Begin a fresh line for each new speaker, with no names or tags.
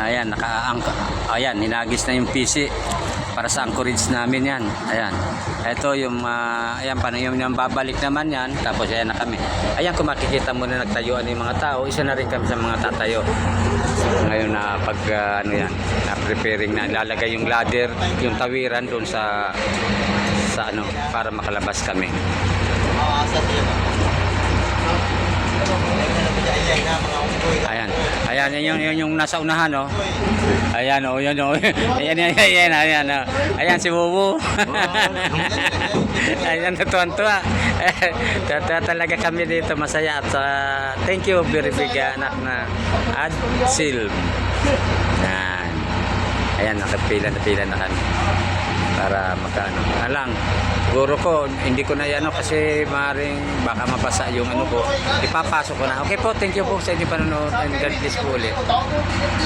Ayan, ayan, hinagis na yung PC para sa anchorage namin yan. Ayan. Ito yung, ayan, paano yung babalik naman yan. Tapos ayan na kami. Ayan, kung makikita mo na nagtayuan yung mga tao, isa na rin kami sa mga tatayo. Ngayon na pag, ano yan, na preparing na ilalagay yung ladder, yung tawiran doon sa ano, para makalabas kami. Ayan. Ayan, yun yung nasa unahan, oh. Ayan, oh, yun, oh. Ayan, oh. Ayan si Wuwu. Ayan, natuwan-tuwa. Talaga kami dito masaya at thank you very big anak na Adsil. Ayan. Ayan, nakapila na kami para magkaano. Alang, siguro ko, hindi ko na yan kasi maaaring baka mabasa yung ano ko. Ipapasok ko na. Okay po, thank you po sa inyo panonood and God bless po ulit.